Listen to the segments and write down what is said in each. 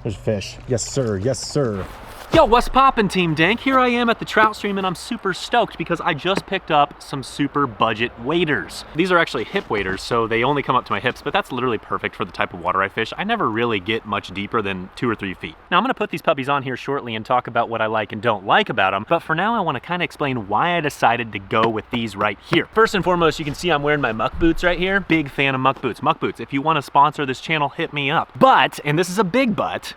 There's fish. Yes, sir. Yes, sir. Yo, what's poppin', Team Dank? Here I am at the trout stream and I'm super stoked because I just picked up some super budget waders. These are actually hip waders, so they only come up to my hips, but that's literally perfect for the type of water I fish. I never really get much deeper than 2 or 3 feet. Now I'm gonna put these puppies on here shortly and talk about what I like and don't like about them, but for now I wanna kinda explain why I decided to go with these right here. First and foremost, you can see I'm wearing my muck boots right here. Big fan of muck boots. Muck boots, if you wanna sponsor this channel, hit me up. But, and this is a big but,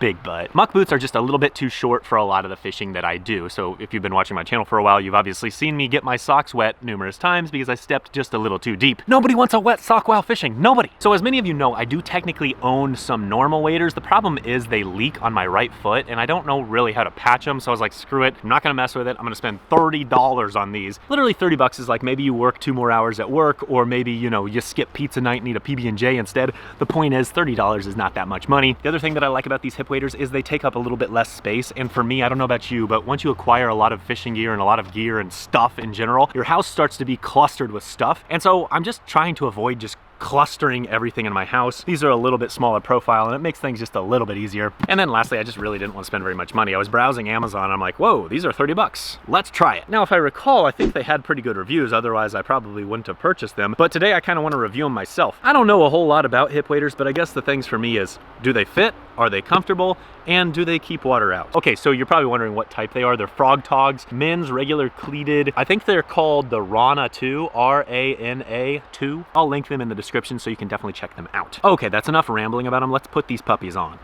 big but, muck boots are just a little bit too short for a lot of the fishing that I do. So if you've been watching my channel for a while, you've obviously seen me get my socks wet numerous times because I stepped just a little too deep. Nobody wants a wet sock while fishing, nobody. So as many of you know, I do technically own some normal waders. The problem is they leak on my right foot and I don't know really how to patch them. So I was like, screw it, I'm not gonna mess with it. I'm gonna spend $30 on these. Literally 30 bucks is like maybe you work 2 more hours at work, or maybe, you know, you skip pizza night and eat a PB&J instead. The point is $30 is not that much money. The other thing that I like about these hip waders is they take up a little bit less space. And for me, I don't know about you, but once you acquire a lot of fishing gear and a lot of gear and stuff in general, your house starts to be clustered with stuff. And so I'm just trying to avoid just clustering everything in my house. These are a little bit smaller profile and it makes things just a little bit easier. And then lastly, I just really didn't want to spend very much money. I was browsing Amazon and I'm like, whoa, these are 30 bucks. Let's try it. Now, if I recall, I think they had pretty good reviews. Otherwise, I probably wouldn't have purchased them. But today I kind of want to review them myself. I don't know a whole lot about hip waders, but I guess the things for me is, do they fit? Are they comfortable? And do they keep water out? Okay, so you're probably wondering what type they are. They're Frogg Toggs, men's regular cleated. I think they're called the Rana II, R-A-N-A 2. I'll link them in the description so you can definitely check them out. Okay, that's enough rambling about them. Let's put these puppies on.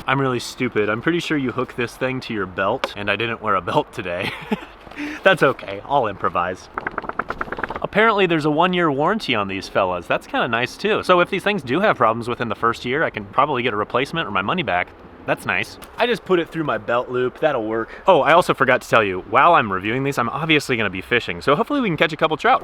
I'm really stupid. I'm pretty sure you hook this thing to your belt, and I didn't wear a belt today. That's okay, I'll improvise. Apparently there's a 1-year warranty on these fellas. That's kind of nice too. So if these things do have problems within the first year, I can probably get a replacement or my money back. That's nice. I just put it through my belt loop. That'll work. Oh, I also forgot to tell you, while I'm reviewing these, I'm obviously gonna be fishing. So hopefully we can catch a couple trout.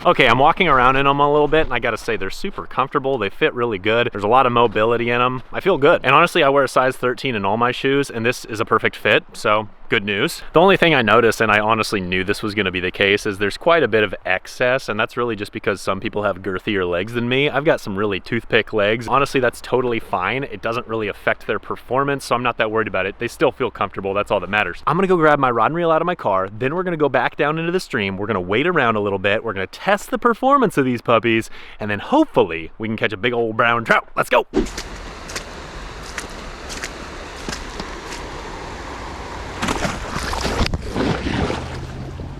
Okay, I'm walking around in them a little bit and I gotta say they're super comfortable. They fit really good. There's a lot of mobility in them. I feel good. And honestly, I wear a size 13 in all my shoes and this is a perfect fit, so good news. The only thing I noticed, and I honestly knew this was gonna be the case, is there's quite a bit of excess, and that's really just because some people have girthier legs than me. I've got some really toothpick legs. Honestly, that's totally fine. It doesn't really affect their performance, so I'm not that worried about it. They still feel comfortable, that's all that matters. I'm gonna go grab my rod and reel out of my car, then we're gonna go back down into the stream, we're gonna wait around a little bit, we're gonna test the performance of these puppies, and then hopefully we can catch a big old brown trout. Let's go.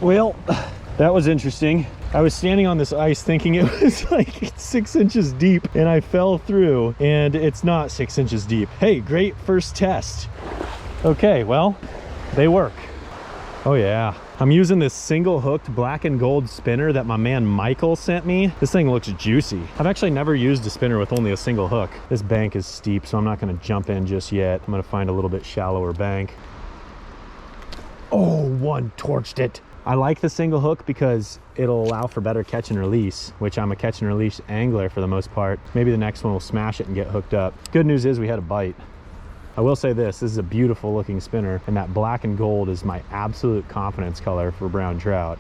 Well, that was interesting. I was standing on this ice thinking it was like 6 inches deep and I fell through and it's not 6 inches deep. Hey, great first test. Okay, well, they work. Oh yeah. I'm using this single hooked black and gold spinner that my man Michael sent me. This thing looks juicy. I've actually never used a spinner with only a single hook. This bank is steep, so I'm not gonna jump in just yet. I'm gonna find a little bit shallower bank. Oh, one torched it. I like the single hook because it'll allow for better catch and release, which I'm a catch and release angler for the most part. Maybe the next one will smash it and get hooked up. Good news is we had a bite. I will say this is a beautiful looking spinner, and that black and gold is my absolute confidence color for brown trout.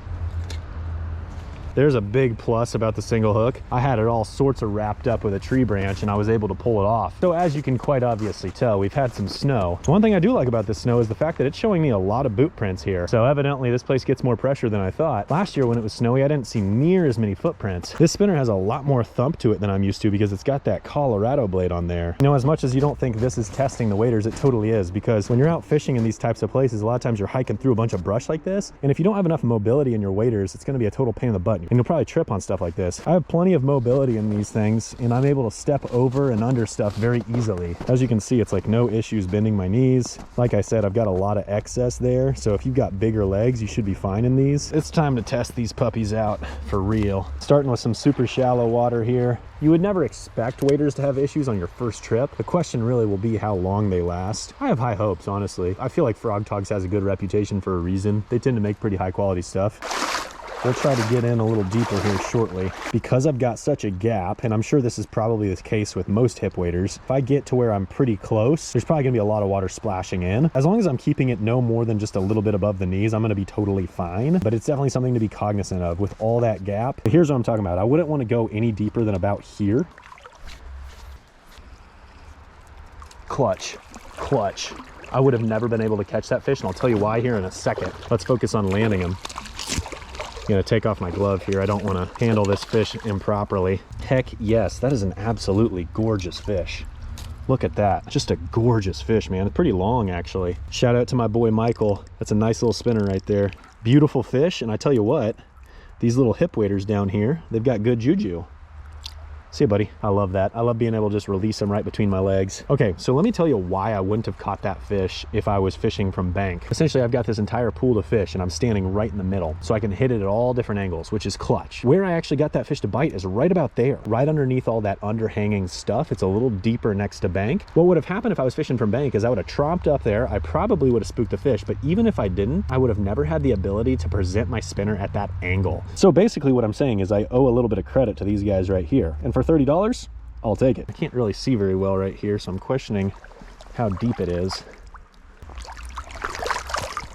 There's a big plus about the single hook. I had it all sorts of wrapped up with a tree branch and I was able to pull it off. So as you can quite obviously tell, we've had some snow. One thing I do like about this snow is the fact that it's showing me a lot of boot prints here. So evidently this place gets more pressure than I thought. Last year when it was snowy, I didn't see near as many footprints. This spinner has a lot more thump to it than I'm used to because it's got that Colorado blade on there. You know, as much as you don't think this is testing the waders, it totally is, because when you're out fishing in these types of places, a lot of times you're hiking through a bunch of brush like this. And if you don't have enough mobility in your waders, it's gonna be a total pain in the butt. And you'll probably trip on stuff like this. I have plenty of mobility in these things and I'm able to step over and under stuff very easily. As you can see, it's like no issues bending my knees. Like I said, I've got a lot of excess there, so if you've got bigger legs, you should be fine in these. It's time to test these puppies out for real. Starting with some super shallow water here. You would never expect waders to have issues on your first trip. The question really will be how long they last. I have high hopes, honestly. I feel like Frogg Toggs has a good reputation for a reason. They tend to make pretty high quality stuff. We'll try to get in a little deeper here shortly. Because I've got such a gap, and I'm sure this is probably the case with most hip waders, if I get to where I'm pretty close, there's probably gonna be a lot of water splashing in. As long as I'm keeping it no more than just a little bit above the knees, I'm gonna be totally fine. But it's definitely something to be cognizant of with all that gap. But here's what I'm talking about. I wouldn't want to go any deeper than about here. Clutch, clutch. I would have never been able to catch that fish, and I'll tell you why here in a second. Let's focus on landing him. I'm gonna take off my glove here. I don't wanna handle this fish improperly. Heck yes, that is an absolutely gorgeous fish. Look at that, just a gorgeous fish, man. It's pretty long, actually. Shout out to my boy Michael. That's a nice little spinner right there. Beautiful fish, and I tell you what, these little hip waders down here, they've got good juju. See you, buddy. I love that. I love being able to just release them right between my legs. Okay, so let me tell you why I wouldn't have caught that fish if I was fishing from bank. Essentially, I've got this entire pool to fish and I'm standing right in the middle, so I can hit it at all different angles, which is clutch. Where I actually got that fish to bite is right about there, right underneath all that underhanging stuff. It's a little deeper next to bank. What would have happened if I was fishing from bank is I would have tromped up there. I probably would have spooked the fish, but even if I didn't, I would have never had the ability to present my spinner at that angle. So basically what I'm saying is I owe a little bit of credit to these guys right here. And for $30, I'll take it. I can't really see very well right here, so I'm questioning how deep it is.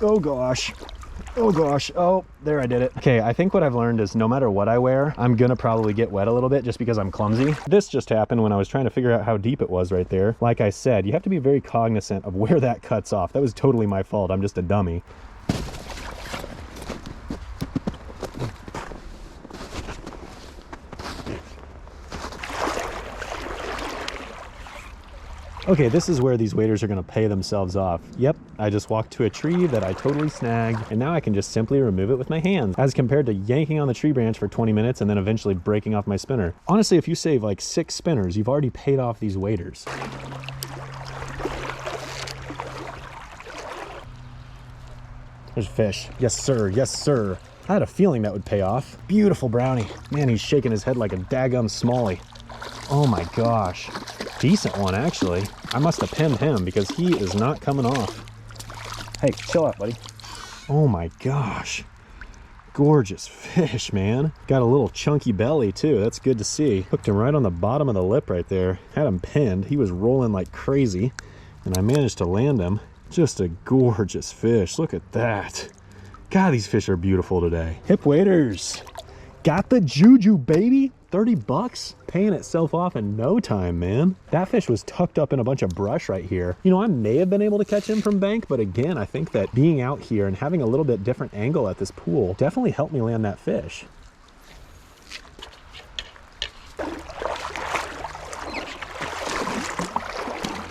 Oh gosh. Oh gosh. Oh, there, I did it. Okay, I think what I've learned is no matter what I wear, I'm gonna probably get wet a little bit just because I'm clumsy. This just happened when I was trying to figure out how deep it was right there. Like I said, you have to be very cognizant of where that cuts off. That was totally my fault. I'm just a dummy. Okay, this is where these waders are gonna pay themselves off. Yep, I just walked to a tree that I totally snagged, and now I can just simply remove it with my hands, as compared to yanking on the tree branch for 20 minutes and then eventually breaking off my spinner. Honestly, if you save like 6 spinners, you've already paid off these waders. There's fish. Yes, sir. Yes, sir. I had a feeling that would pay off. Beautiful brownie. Man, he's shaking his head like a daggum smallie. Oh my gosh. Decent one, actually. I must have pinned him because he is not coming off. Hey, chill out, buddy. Oh my gosh. Gorgeous fish, man. Got a little chunky belly too. That's good to see. Hooked him right on the bottom of the lip right there. Had him pinned. He was rolling like crazy, and I managed to land him. Just a gorgeous fish. Look at that. God, these fish are beautiful today. Hip waders. Got the juju, baby. 30 bucks, paying itself off in no time, man. That fish was tucked up in a bunch of brush right here. You know, I may have been able to catch him from bank, but again, I think that being out here and having a little bit different angle at this pool definitely helped me land that fish.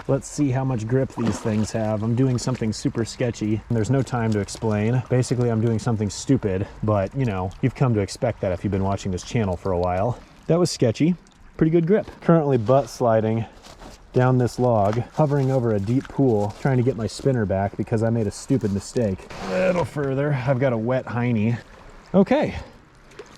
Let's see how much grip these things have. I'm doing something super sketchy. There's no time to explain. Basically, I'm doing something stupid, but you know, you've come to expect that if you've been watching this channel for a while. That was sketchy. Pretty good grip. Currently butt sliding down this log, hovering over a deep pool, trying to get my spinner back because I made a stupid mistake. A little further, I've got a wet hiney. Okay,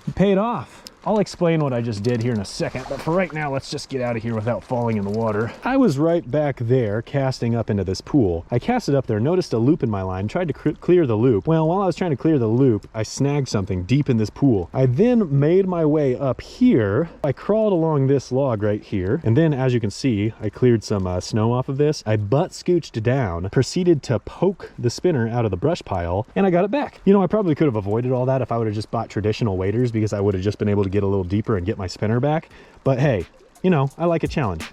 it paid off. I'll explain what I just did here in a second, but for right now, let's just get out of here without falling in the water. I was right back there casting up into this pool. I casted up there, noticed a loop in my line, tried to clear the loop. Well, while I was trying to clear the loop, I snagged something deep in this pool. I then made my way up here. I crawled along this log right here, and then as you can see, I cleared some snow off of this. I butt scooched down, proceeded to poke the spinner out of the brush pile, and I got it back. You know, I probably could have avoided all that if I would have just bought traditional waders, because I would have just been able to get a little deeper and get my spinner back. But hey, you know, I like a challenge.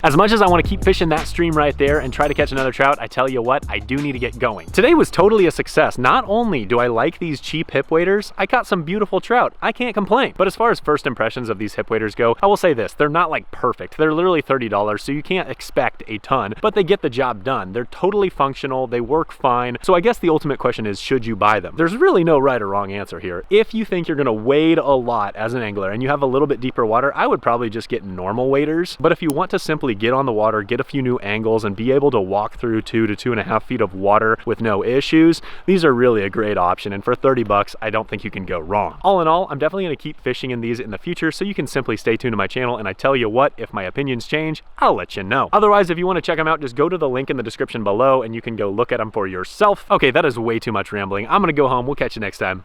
As much as I want to keep fishing that stream right there and try to catch another trout, I tell you what, I do need to get going. Today was totally a success. Not only do I like these cheap hip waders, I caught some beautiful trout. I can't complain. But as far as first impressions of these hip waders go, I will say this, they're not like perfect. They're literally $30, so you can't expect a ton, but they get the job done. They're totally functional, they work fine. So I guess the ultimate question is, should you buy them? There's really no right or wrong answer here. If you think you're gonna wade a lot as an angler and you have a little bit deeper water, I would probably just get normal waders. But if you want to simply get on the water, get a few new angles, and be able to walk through 2 to 2.5 feet of water with no issues, these are really a great option. And for 30 bucks, I don't think you can go wrong. All in all, I'm definitely going to keep fishing in these in the future, so you can simply stay tuned to my channel, and I tell you what, if my opinions change, I'll let you know. Otherwise, if you want to check them out, just go to the link in the description below and you can go look at them for yourself. Okay, that is way too much rambling. I'm going to go home. We'll catch you next time.